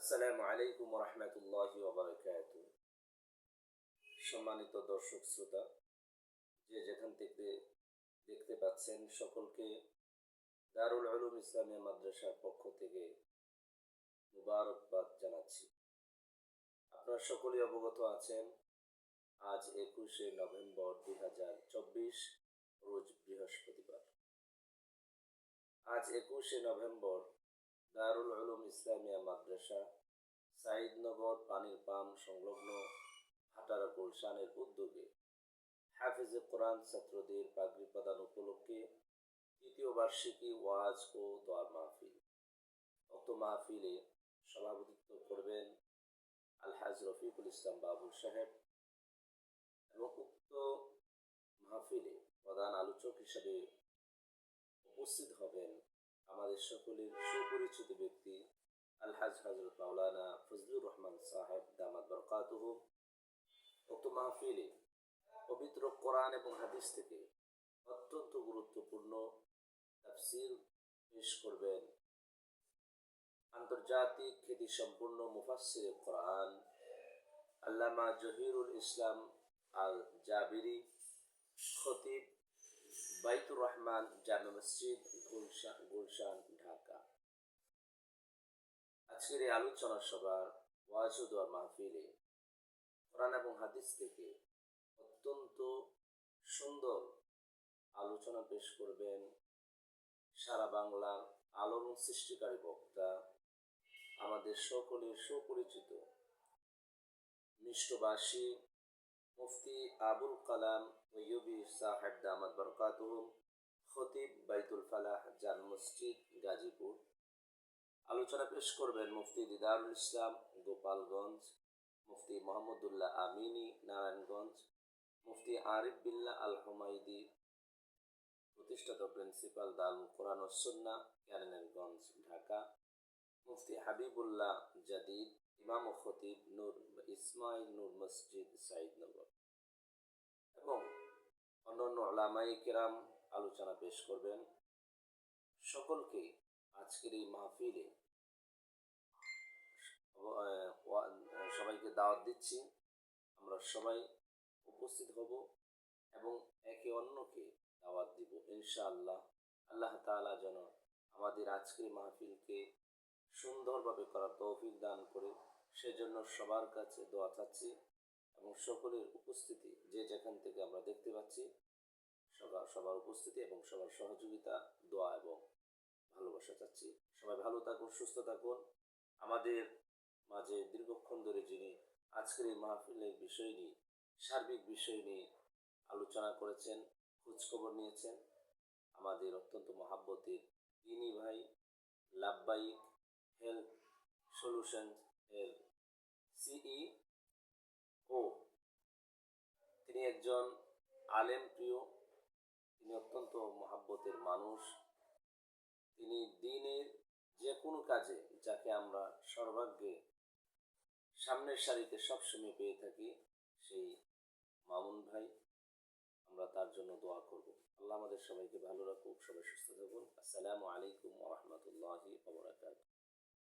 আসসালামু আলাইকুম রহমতুল্লাহি ওয়া বারাকাতুহু। সম্মানিত দর্শক শ্রোতা, যে যেখান থেকে দেখতে পাচ্ছেন, সকলকে দারুল উলুম ইসলামিয়া মাদ্রাসার পক্ষ থেকে মুবারকবাদ জানাচ্ছি। আপনারা সকলেই অবগত আছেন, আজ 21শে নভেম্বর 2024, রোজ বৃহস্পতিবার। আজ 21শে নভেম্বর দারুল উলুম ইসলামিয়া মাদ্রাসা সাঈদনগর পানির পাম্প সংলগ্ন ভাটারা গুলশানের উদ্যোগে হাফেজে কোরআন ছাত্রদের পাগড়ি প্রদান উপলক্ষে তৃতীয় বার্ষিকী ওয়াজ ও দোয়ার মাহফিল। উক্ত মাহফিলে সভাপতিত্ব করবেন আলহাজ রফিকুল ইসলাম বাবুল সাহেব এবং উক্ত মাহফিলে প্রধান আলোচক হিসেবে উপস্থিত হবেন আমাদের সকলের সুপরিচিত ব্যক্তি আলহাজ হযরত মাওলানা ফজলুর রহমান সাহেব দামাত বরকাতুহু। উক্ত মাহফিলে পবিত্র কোরআন এবং হাদিস থেকে অত্যন্ত গুরুত্বপূর্ণ তাফসীর পেশ করবেন আন্তর্জাতিক খ্যাতিসম্পন্ন মুফাসসিরে কোরআন আল্লামা জহিরুল ইসলাম আল জাবিরি, খতিব বাইতুর রহমান জামে মসজিদ গুলশান, ঢাকা। আজকের এই আলোচনা সভার ওয়াজ ও দোয়া মাহফিলে কোরআন এবং হাদিস থেকে অত্যন্ত সুন্দর আলোচনা পেশ করবেন সারা বাংলার আলোড়ন সৃষ্টিকারী বক্তা, আমাদের সকলের সুপরিচিত মিষ্টভাষী মুফতি আবুল কালাম তৈয়বী সাহেব দামাত বরকাতুহু, খতিব বাইতুল ফালাহ জামে মসজিদ গাজীপুর। আলোচনা পেশ করবেন মুফতি দিদারুল ইসলাম গোপালগঞ্জ, মুফতি মোহাম্মদুল্লাহ আমিনী নারায়ণগঞ্জ, মুফতি আরিফ বিল্লাহ আল হুমায়দি, প্রতিষ্ঠাতা প্রিন্সিপাল দারুল কোরআন ও সুন্নাহ কেরানীগঞ্জ, ঢাকা, মুফতি হাবিবুল্লাহ জাদিদ, ইমাম ও খতিব নূর ইসমাইল নূর মসজিদ সাঈদনগর এবং অন্যান্য উলামায়ে কেরাম আলোচনা পেশ করবেন। সকলকে আজকের এই মাহফিলে সবাইকে দাওয়াত দিচ্ছি। আমরা সবাই উপস্থিত হব এবং একে অন্যকে দাওয়াত দিব ইনশাআল্লাহ। আল্লাহ তাআলা যেন আমাদের আজকের মাহফিলকে সুন্দরভাবে করার তৌফিক দান করে, সেজন্য সবার কাছে দোয়া চাচ্ছি এবং সকলের উপস্থিতি, যে যেখান থেকে আমরা দেখতে পাচ্ছি, সবার উপস্থিতি এবং সবার সহযোগিতা, দোয়া এবং ভালোবাসা চাচ্ছি। সবাই ভালো থাকুন, সুস্থ থাকুন। আমাদের মাঝে দীর্ঘক্ষণ ধরে যিনি আজকের এই মাহফিলের বিষয় নিয়ে, সার্বিক বিষয় নিয়ে আলোচনা করেছেন, খোঁজখবর নিয়েছেন, আমাদের অত্যন্ত মহাব্বতের তিনি ভাই লাব্বাইক হেলথ সলিউশন এর সিইও। তিনি একজন আলেম প্রিয়, তিনি অত্যন্ত মহাব্বতের মানুষ। তিনি দ্বীনের যে কোনো কাজে, যাকে আমরা সর্বাগ্রে সামনের সারিতে সবসময় পেয়ে থাকি, সেই মামুন ভাই, আমরা তার জন্য দোয়া করব। আল্লাহ আমাদের সবাইকে ভালো রাখুক, সবাই সুস্থ থাকুন। আসসালামু আলাইকুম ওয়া রাহমাতুল্লাহি ওয়া বারাকাতুহু।